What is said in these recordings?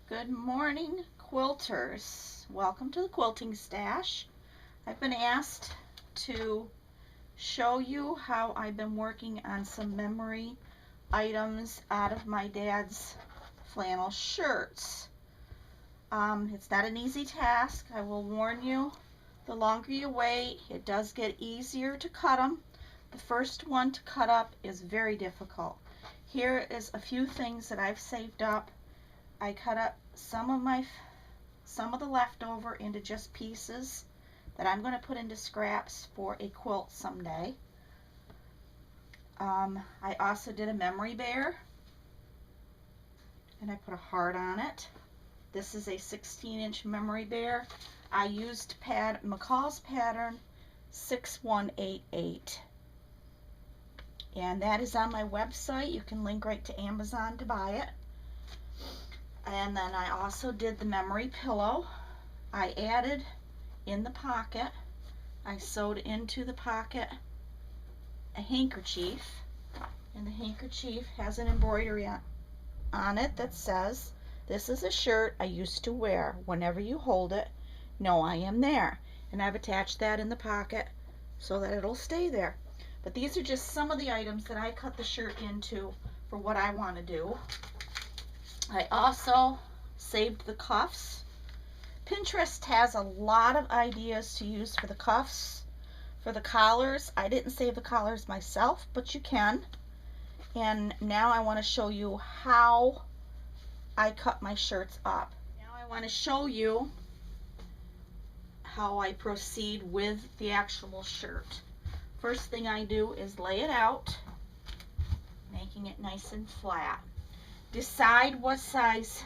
Good morning, quilters. Welcome to the Quilting Stash. I've been asked to show you how I've been working on some memory items out of my dad's flannel shirts. It's not an easy task. I will warn you, the longer you wait, it does get easier to cut them. The first one to cut up is very difficult. Here is a few things that I've saved up. I cut up some of the leftover into just pieces that I'm going to put into scraps for a quilt someday. I also did a memory bear, and I put a heart on it. This is a 16-inch memory bear. I used McCall's pattern 6188, and that is on my website. You can link right to Amazon to buy it. And then I also did the memory pillow. I added in the pocket, I sewed into the pocket a handkerchief, and the handkerchief has an embroidery on it that says, "This is a shirt I used to wear. Whenever you hold it, know I am there." And I've attached that in the pocket so that it'll stay there. But these are just some of the items that I cut the shirt into for what I want to do. I also saved the cuffs. Pinterest has a lot of ideas to use for the cuffs. For the collars, I didn't save the collars myself, but you can. And now I want to show you how I cut my shirts up. Now I want to show you how I proceed with the actual shirt. First thing I do is lay it out, making it nice and flat. Decide what size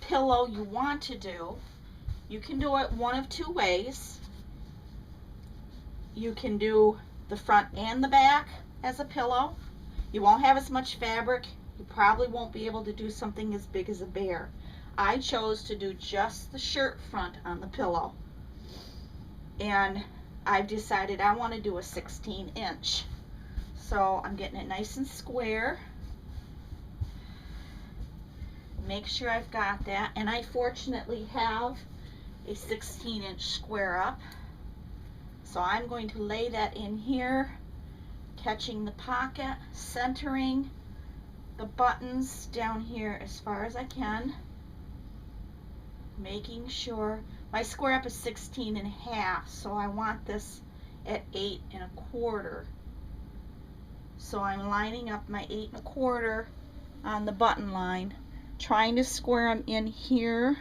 pillow you want to do. You can do it one of two ways. You can do the front and the back as a pillow. You won't have as much fabric. You probably won't be able to do something as big as a bear. I chose to do just the shirt front on the pillow. And I've decided I want to do a 16-inch. So I'm getting it nice and square. Make sure I've got that, and I fortunately have a 16-inch square up, so I'm going to lay that in here, catching the pocket, centering the buttons down here as far as I can, making sure my square up is 16.5, so I want this at 8.25, so I'm lining up my 8.25 on the button line, trying to square them in here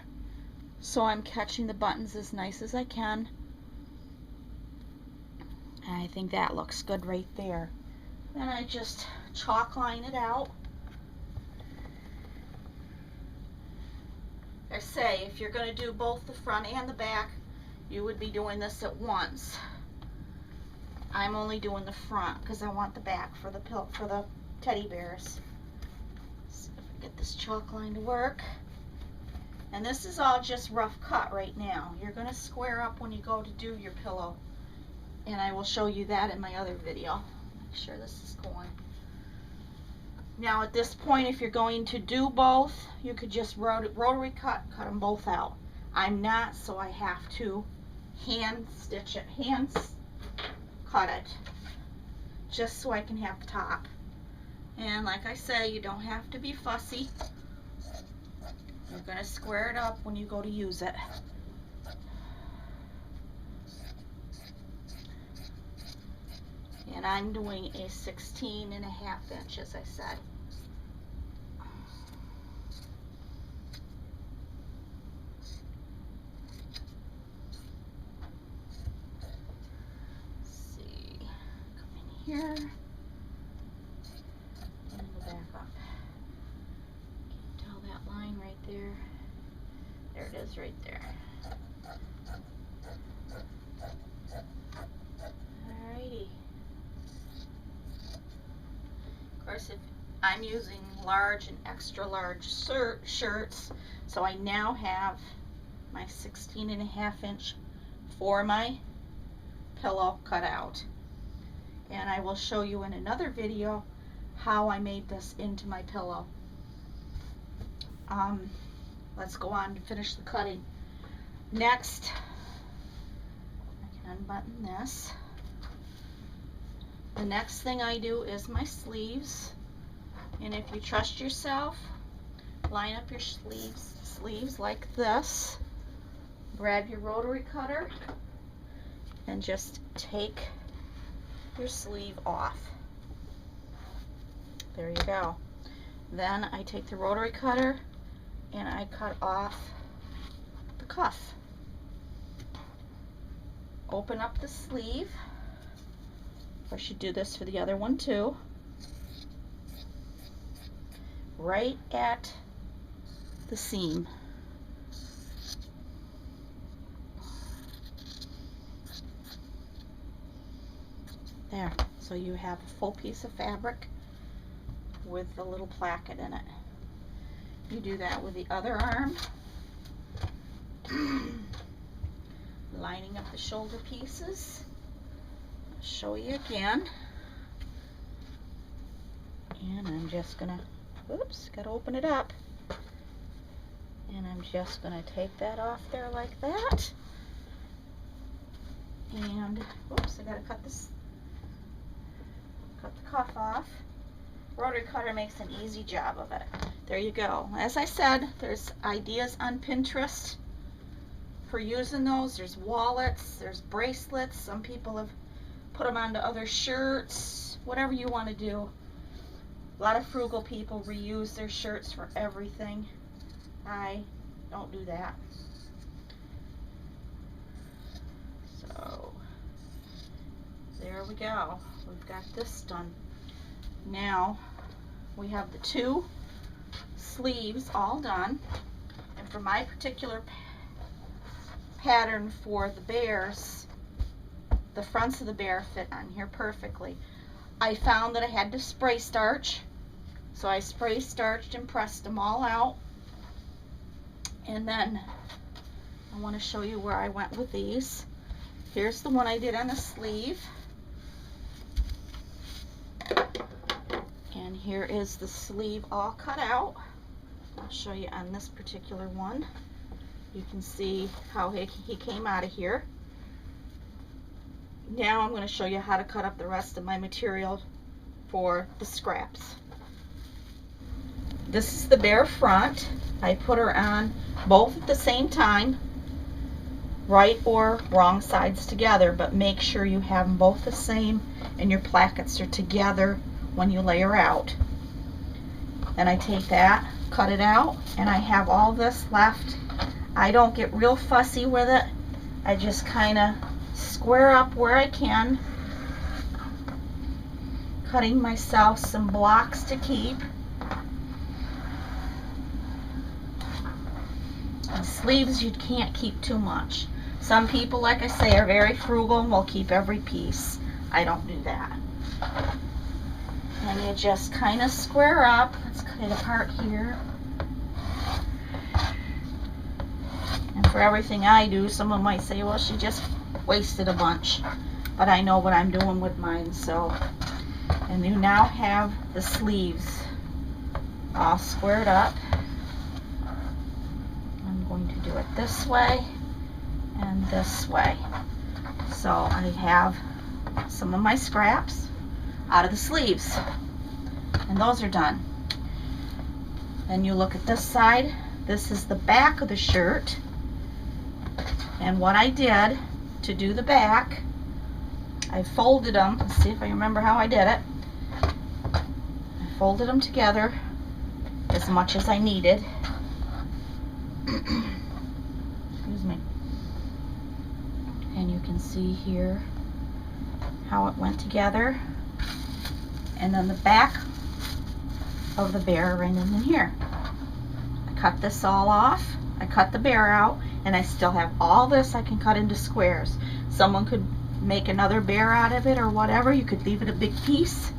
so I'm catching the buttons as nice as I can. And I think that looks good right there. Then I just chalk line it out. I say, if you're going to do both the front and the back, you would be doing this at once. I'm only doing the front because I want the back for the teddy bears. Get this chalk line to work. And this is all just rough cut right now. You're going to square up when you go to do your pillow, and I will show you that in my other video. Make sure this is going. Now at this point, if you're going to do both, you could just rotary cut them both out. I'm not, so I have to hand stitch it, cut it, just so I can have the top. And like I say, you don't have to be fussy. You're going to square it up when you go to use it. And I'm doing a 16.5 inch, as I said. Let's see, come in here. There. There it is right there. Alrighty. Of course, if I'm using large and extra large shirts, so I now have my 16.5 inch for my pillow cut out. And I will show you in another video how I made this into my pillow. let's go on to finish the cutting. Next, I can unbutton this. The next thing I do is my sleeves. And if you trust yourself, line up your sleeves like this. Grab your rotary cutter and just take your sleeve off. There you go. Then I take the rotary cutter and I cut off the cuff. Open up the sleeve. I should do this for the other one too. Right at the seam. There, so you have a full piece of fabric with the little placket in it. You do that with the other arm. Lining up the shoulder pieces. I'll show you again. And I'm just gonna, oops, gotta open it up. And I'm just gonna take that off there like that. And, oops, I gotta cut the cuff off. Rotary cutter makes an easy job of it. There you go. As I said, there's ideas on Pinterest for using those. There's wallets, there's bracelets. Some people have put them onto other shirts. Whatever you want to do. A lot of frugal people reuse their shirts for everything. I don't do that. So there we go. We've got this done. Now we have the two sleeves all done, and for my particular pattern for the bears, the fronts of the bear fit on here perfectly. I found that I had to spray starch, so I spray starched and pressed them all out. And then I want to show you where I went with these. Here's the one I did on the sleeve. And here is the sleeve all cut out. I'll show you on this particular one. You can see how he came out of here. Now I'm going to show you how to cut up the rest of my material for the scraps. This is the bear front. I put her on both at the same time, right or wrong sides together, but make sure you have them both the same and your plackets are together when you lay her out. Then I take that, cut it out, and I have all this left. I don't get real fussy with it. I just kind of square up where I can, cutting myself some blocks to keep. And sleeves you can't keep too much. Some people, like I say, are very frugal and will keep every piece. I don't do that. And you just kind of square up. Let's cut it apart here. And for everything I do, someone might say, well, she just wasted a bunch. But I know what I'm doing with mine, so. And you now have the sleeves all squared up. I'm going to do it this way and this way. So I have some of my scraps out of the sleeves, and those are done. Then you look at this side. This is the back of the shirt, and what I did to do the back, I folded them. Let's see if I remember how I did it. I folded them together as much as I needed. Excuse me. And you can see here how it went together. And then the back of the bear right in here. I cut this all off. I cut the bear out, and I still have all this I can cut into squares. Someone could make another bear out of it or whatever. You could leave it a big piece.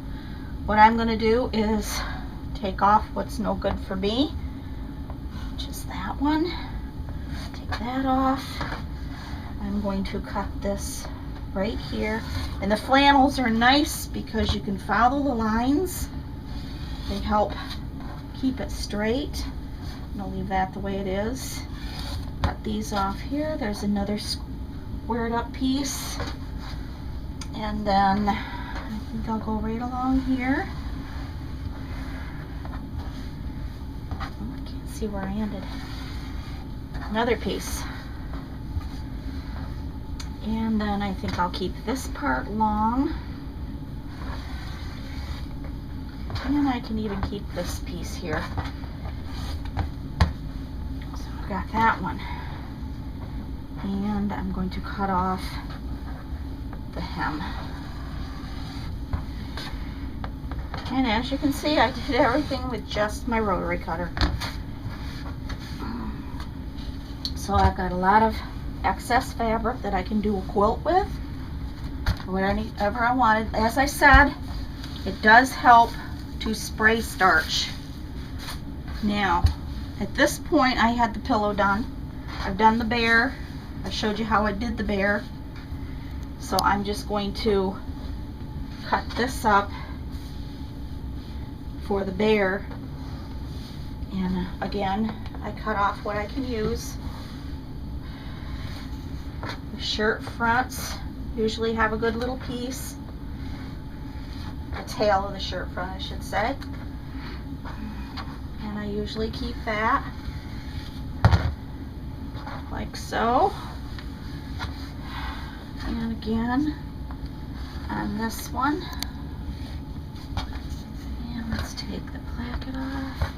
What I'm going to do is take off what's no good for me, which is that one. Take that off. I'm going to cut this right here. And the flannels are nice because you can follow the lines. They help keep it straight. I'm going to leave that the way it is. Cut these off here. There's another squared up piece. And then I think I'll go right along here. I can't see where I ended. Another piece. And then I think I'll keep this part long. And I can even keep this piece here. So I've got that one. And I'm going to cut off the hem. And as you can see, I did everything with just my rotary cutter. So I've got a lot of excess fabric that I can do a quilt with, whatever I wanted. As I said, it does help to spray starch. Now, at this point, I had the pillow done. I've done the bear. I showed you how I did the bear. So I'm just going to cut this up for the bear. And again, I cut off what I can use. The shirt fronts usually have a good little piece. The tail of the shirt front, I should say. And I usually keep that like so. And again, on this one, and let's take the placket off.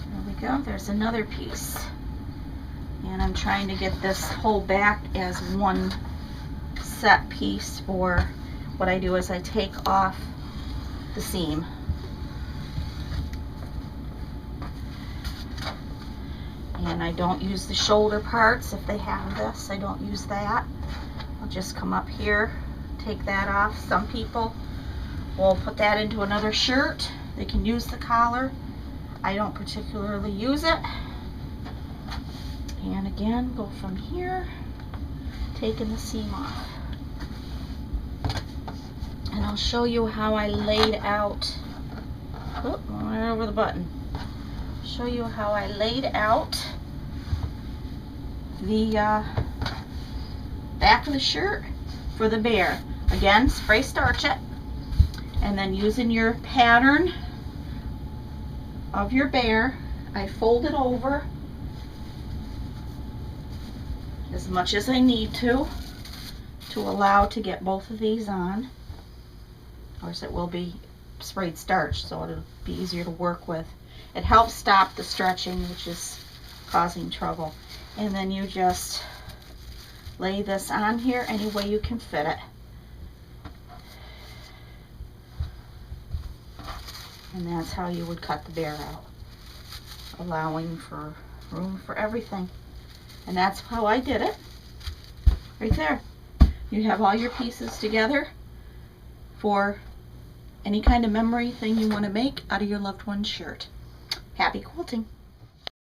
There we go, there's another piece. And I'm trying to get this whole back as one set piece. For what I do is I take off the seam. And I don't use the shoulder parts. If they have this, I don't use that. I'll just come up here, take that off. Some people will put that into another shirt. They can use the collar. I don't particularly use it. And again, go from here, taking the seam off. And I'll show you how I laid out, oh, right over the button. Show you how I laid out the back of the shirt for the bear. Again, spray starch it, and then using your pattern of your bear, I fold it over as much as I need to allow to get both of these on. Of course, it will be sprayed starch, so it'll be easier to work with. It helps stop the stretching, which is causing trouble. And then you just lay this on here any way you can fit it. And that's how you would cut the bear out, allowing for room for everything. And that's how I did it, right there. You have all your pieces together for any kind of memory thing you want to make out of your loved one's shirt. Happy quilting!